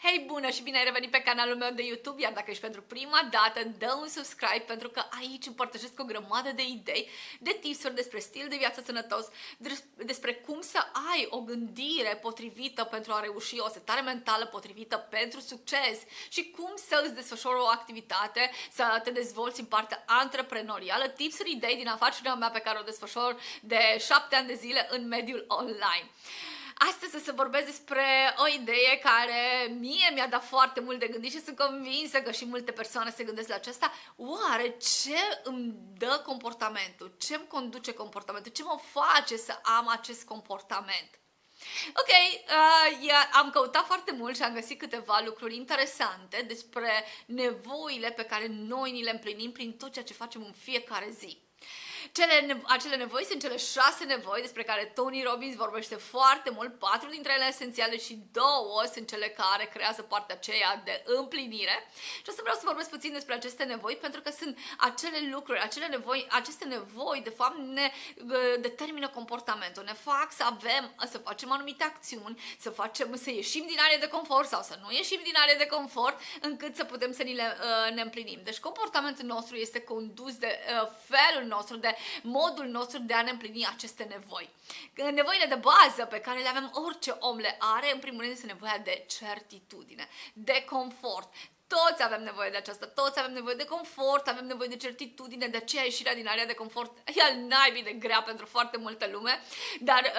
Hei, bună și bine ai revenit pe canalul meu de YouTube, iar dacă ești pentru prima dată, dă un subscribe pentru că aici împărtășesc o grămadă de idei, de tipsuri despre stil de viață sănătos, despre cum să ai o gândire potrivită pentru a reuși, o setare mentală potrivită pentru succes și cum să îți desfășori o activitate, să te dezvolți în partea antreprenorială, tipsuri, idei din afacerea mea pe care o desfășor de 7 ani de zile în mediul online. Astăzi o să vorbesc despre o idee care mie mi-a dat foarte mult de gândit și sunt convinsă că și multe persoane se gândesc la aceasta. Oare ce îmi dă comportamentul? Ce îmi conduce comportamentul? Ce mă face să am acest comportament? Ok, am căutat foarte mult și am găsit câteva lucruri interesante despre nevoile pe care noi ni le împlinim prin tot ceea ce facem în fiecare zi. Acele nevoi sunt cele 6 nevoi despre care Tony Robbins vorbește foarte mult, 4 dintre ele esențiale și 2 sunt cele care creează partea aceea de împlinire. Și o să vreau să vorbesc puțin despre aceste nevoi pentru că sunt acele lucruri, aceste nevoi de fapt ne determină comportamentul, ne fac să facem anumite acțiuni, să ieșim din area de confort sau să nu ieșim din area de confort încât să putem să ne împlinim. Deci comportamentul nostru este condus de felul nostru, de modul nostru de a ne împlini aceste nevoi. Nevoile de bază pe care le avem, orice om le are, în primul rând este nevoia de certitudine, de confort. Toți avem nevoie de aceasta, toți avem nevoie de confort, avem nevoie de certitudine, de aceea ieșirea din area de confort e al naibii de grea pentru foarte multă lume, dar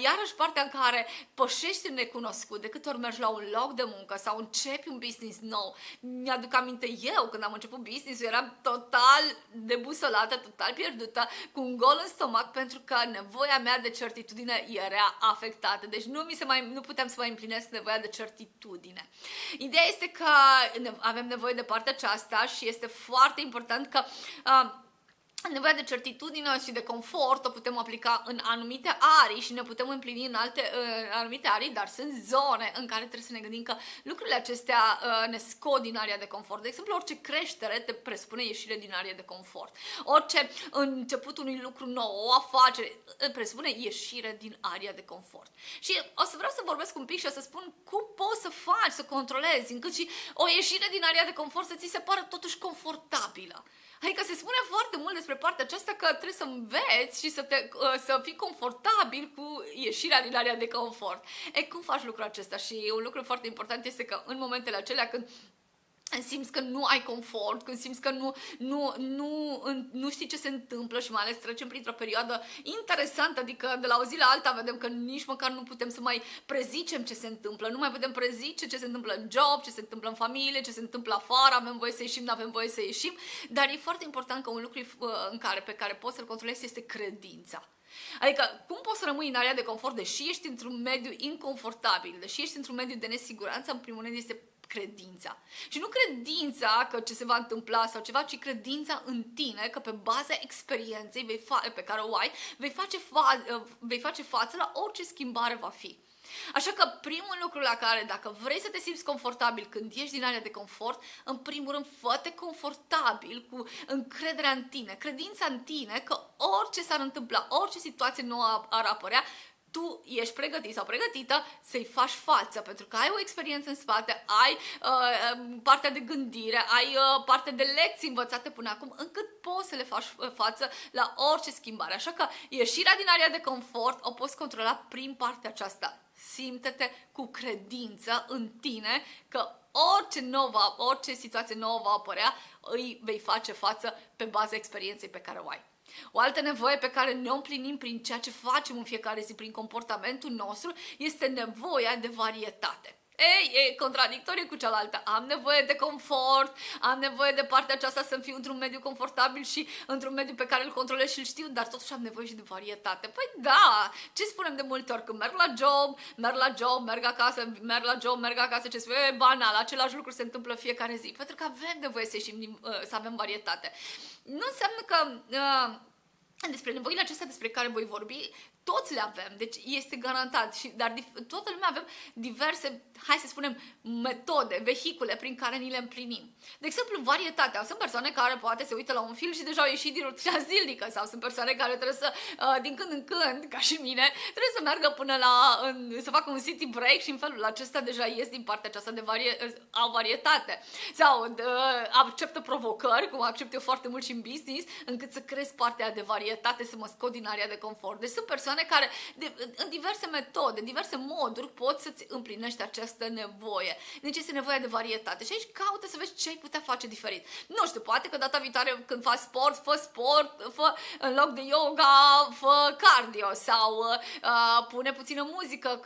iarăși partea în care pășești în necunoscut, de câte ori mergi la un loc de muncă sau începi un business nou. Mi-aduc aminte eu când am început business-ul, eram total debusolată, total pierdută, cu un gol în stomac pentru că nevoia mea de certitudine era afectată, deci nu puteam să mai împlinesc nevoia de certitudine. Ideea este că avem nevoie de partea aceasta și este foarte important că nevoia de certitudine și de confort o putem aplica în anumite arii și ne putem împlini în anumite arii, dar sunt zone în care trebuie să ne gândim că lucrurile acestea ne scot din area de confort. De exemplu, orice creștere te presupune ieșire din area de confort. Orice început unui lucru nou, o afacere, presupune ieșire din area de confort. Și o să vreau să vorbesc un pic și o să spun cum poți să faci, să controlezi, încât și o ieșire din area de confort să ți se pară totuși confortabilă. Adică se spune foarte mult despre partea aceasta că trebuie să înveți și să fii confortabil cu ieșirea din area de confort. Cum faci lucrul acesta? Și un lucru foarte important este că în momentele acelea când simți că nu ai confort, când simți că nu știi ce se întâmplă și mai ales trecem printr-o perioadă interesantă, adică de la o zi la alta vedem că nici măcar nu putem să mai prezicem ce se întâmplă, nu mai putem prezice ce se întâmplă în job, ce se întâmplă în familie, ce se întâmplă afară, avem voie să ieșim, nu avem voie să ieșim, dar e foarte important că un lucru pe care poți să-l controlezi este credința. Adică, cum poți să rămâi în area de confort, deși ești într-un mediu inconfortabil, deși ești într-un mediu de nesiguranță, în primul rând este credința. Și nu credința că ce se va întâmpla sau ceva, ci credința în tine că pe baza experienței pe care o ai, vei face față la orice schimbare va fi. Așa că primul lucru la care, dacă vrei să te simți confortabil când ieși din area de confort, în primul rând fă-te confortabil cu încrederea în tine, credința în tine că orice s-ar întâmpla, orice situație nouă ar apărea, tu ești pregătit sau pregătită să-i faci față, pentru că ai o experiență în spate, ai partea de gândire, ai partea de lecții învățate până acum, încât poți să le faci față la orice schimbare. Așa că ieșirea din area de confort o poți controla prin partea aceasta. Simte-te cu credință în tine că orice situație nouă va apărea, îi vei face față pe baza experienței pe care o ai. O altă nevoie pe care ne o împlinim prin ceea ce facem în fiecare zi, prin comportamentul nostru, este nevoia de varietate. E contradictorie cu cealaltă. Am nevoie de confort, am nevoie de partea aceasta să fiu într-un mediu confortabil și într-un mediu pe care îl controlez și îl știu, dar totuși am nevoie și de varietate. Păi da, ce spunem de multe ori? Când merg la job, merg acasă, ce spune, e banal, același lucru se întâmplă fiecare zi. Pentru că avem nevoie să ieșim, să avem varietate. Nu înseamnă că despre nevoile acestea despre care voi vorbi, toți le avem, deci este garantat, dar toată lumea avem diverse, hai să spunem, metode, vehicule prin care ni le împlinim. De exemplu, varietatea. Sunt persoane care poate se uită la un film și deja au ieșit din rutina zilnică, sau sunt persoane care trebuie să, din când în când, ca și mine, trebuie să meargă până să facă un city break și în felul acesta deja ies din partea aceasta de au varietate. Sau acceptă provocări, cum accept eu foarte mult și în business, încât să cresc partea de varietate, să mă scot din area de confort. Deci sunt persoane care, în diverse metode, în diverse moduri, pot să-ți împlinești această nevoie. Deci este nevoia de varietate. Și aici caută să vezi ce ai putea face diferit. Nu știu, poate că data viitoare când faci sport, fă în loc de yoga, fă cardio sau pune puțină muzică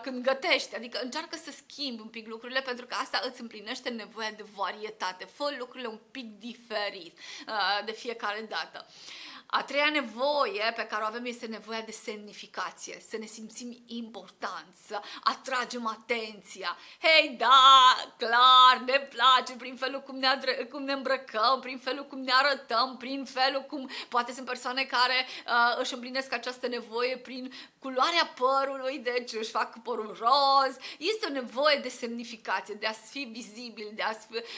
când gătești. Adică încearcă să schimbi un pic lucrurile, pentru că asta îți împlinește nevoia de varietate. Fă lucrurile un pic diferit de fiecare dată. A treia nevoie pe care o avem este nevoia de semnificație, să ne simțim importanți, să atragem atenția. Hei, da, clar, ne place prin felul cum ne îmbrăcăm, prin felul cum ne arătăm, prin felul cum poate sunt persoane care își împlinesc această nevoie prin culoarea părului, deci își fac părul roz. Este o nevoie de semnificație, de a fi vizibil,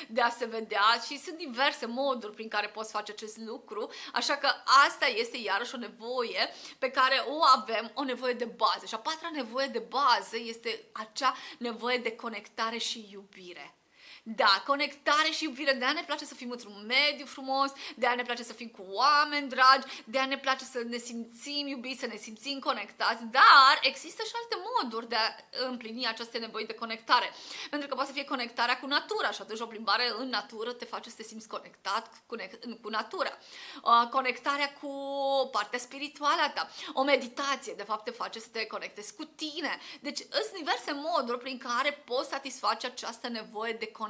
de a se vedea și sunt diverse moduri prin care poți face acest lucru, așa că asta este iarăși o nevoie pe care o avem, o nevoie de bază. Și a patra nevoie de bază este acea nevoie de conectare și iubire. Da, conectare și iubire, de-aia ne place să fim într-un mediu frumos, de-aia ne place să fim cu oameni dragi, de-aia ne place să ne simțim iubiți, să ne simțim conectați, dar există și alte moduri de a împlini aceste nevoi de conectare. Pentru că poate să fie conectarea cu natura și atunci o plimbare în natură te face să te simți conectat cu natura. Conectarea cu partea spirituală a ta. O meditație, de fapt, te face să te conectezi cu tine. Deci sunt diverse moduri prin care poți satisface această nevoie de conectare.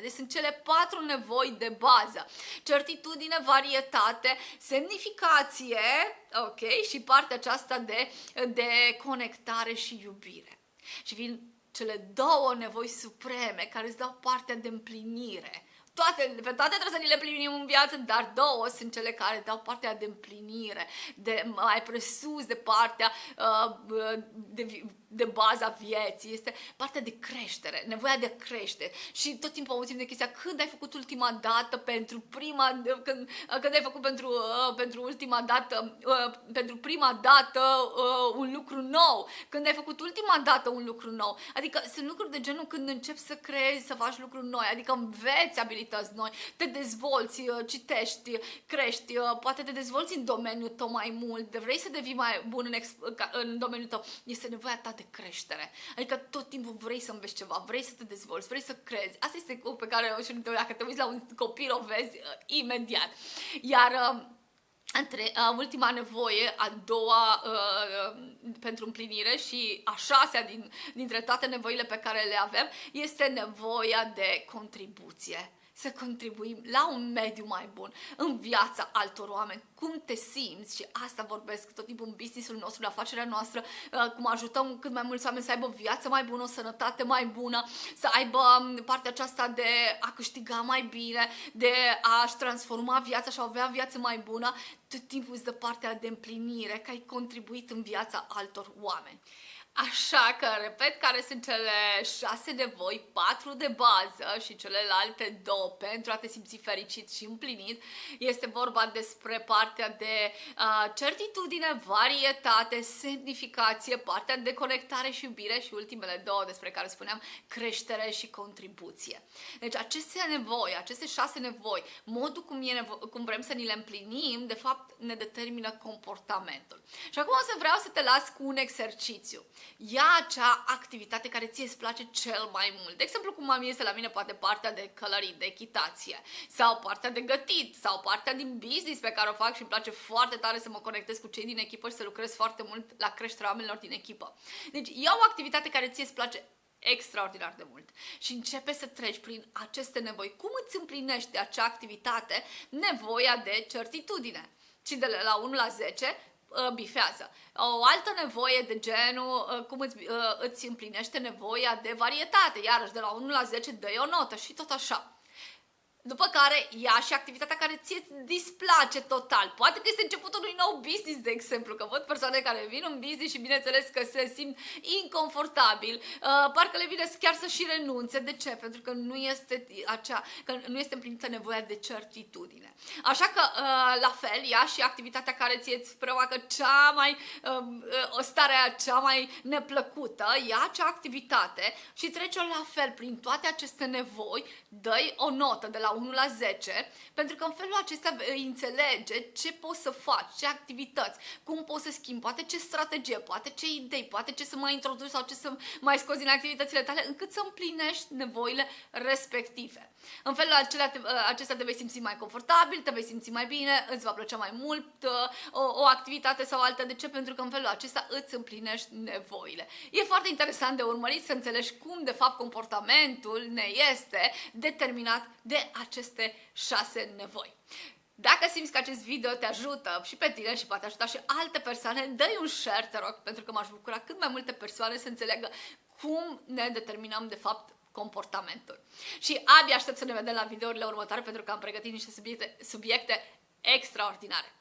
Deci sunt cele 4 nevoi de bază: certitudine, varietate, semnificație, ok, și partea aceasta de conectare și iubire. Și vin cele 2 nevoi supreme care îți dau partea de împlinire. Pe toate trebuie să ni le împlinim în viață, dar 2 sunt cele care dau partea de împlinire, de mai presus de partea de baza vieții. Este partea de creștere, nevoia de a crește. Și tot timpul auzim de chestia: când ai făcut ultima dată când ai făcut pentru ultima dată, pentru prima dată un lucru nou, când ai făcut ultima dată un lucru nou. Adică sunt lucruri de genul când începi să creezi, să faci lucruri noi, adică înveți abilități noi, te dezvolți, citești, crești, poate te dezvolți în domeniul tău mai mult, vrei să devii mai bun în domeniul tău, este nevoia ta de creștere. Adică tot timpul vrei să înveți ceva, vrei să te dezvolți, vrei să crezi. Asta este pe care dacă te uiți la un copil o vezi imediat. Iar ultima nevoie, a doua pentru împlinire și a 6-a dintre toate nevoile pe care le avem, este nevoia de contribuție. Să contribuim la un mediu mai bun, în viața altor oameni, cum te simți, și asta vorbesc tot timpul în business-ul nostru, în afacerea noastră, cum ajutăm cât mai mulți oameni să aibă o viață mai bună, o sănătate mai bună, să aibă partea aceasta de a câștiga mai bine, de a-și transforma viața și a avea viață mai bună, tot timpul îți dă partea de împlinire, că ai contribuit în viața altor oameni. Așa că, repet, care sunt cele 6 nevoi, 4 de bază și celelalte 2 pentru a te simți fericit și împlinit. Este vorba despre partea de certitudine, varietate, semnificație, partea de conectare și iubire și ultimele 2 despre care spuneam, creștere și contribuție. Deci aceste 6 nevoi, modul cum vrem să ni le împlinim, de fapt ne determină comportamentul. Și acum o să vreau să te las cu un exercițiu. Ia acea activitate care ție îți place cel mai mult. De exemplu, cum am este la mine poate partea de călărit, de echitație, sau partea de gătit, sau partea din business pe care o fac și îmi place foarte tare să mă conectez cu cei din echipă și să lucrez foarte mult la creșterea oamenilor din echipă. Deci ia o activitate care ție îți place extraordinar de mult și începe să treci prin aceste nevoi. Cum îți împlinește acea activitate nevoia de certitudine? Și de la 1 la 10 bifează. O altă nevoie de genul cum îți împlinește nevoia de varietate. Iarăși de la 1 la 10 dă-i o notă și tot așa. După care ia și activitatea care ție îți displace total. Poate că este începutul unui nou business, de exemplu, că văd persoane care vin în business și bineînțeles că se simt inconfortabil, parcă le vine chiar să și renunțe. De ce? Pentru că nu este că nu este împlinită nevoia de certitudine. Așa că, la fel, ia și activitatea care ție îți provoacă o stare cea mai neplăcută, ia acea activitate și trece-o la fel prin toate aceste nevoi, dă-i o notă de la 1 la 10, pentru că în felul acesta vei înțelege ce poți să faci, ce activități, cum poți să schimbi, poate ce strategie, poate ce idei, poate ce să mai introduci sau ce să mai scoți din activitățile tale, încât să împlinești nevoile respective. În felul acesta te vei simți mai confortabil, te vei simți mai bine, îți va plăcea mai mult o activitate sau alta. De ce? Pentru că în felul acesta îți împlinești nevoile. E foarte interesant de urmărit să înțelegi cum de fapt comportamentul ne este determinat de aceste 6 nevoi. Dacă simți că acest video te ajută și pe tine și poate ajuta și alte persoane, dă-i un share, te rog, pentru că m-aș bucura cât mai multe persoane să înțeleagă cum ne determinăm de fapt comportamentul. Și abia aștept să ne vedem la videourile următoare pentru că am pregătit niște subiecte extraordinare.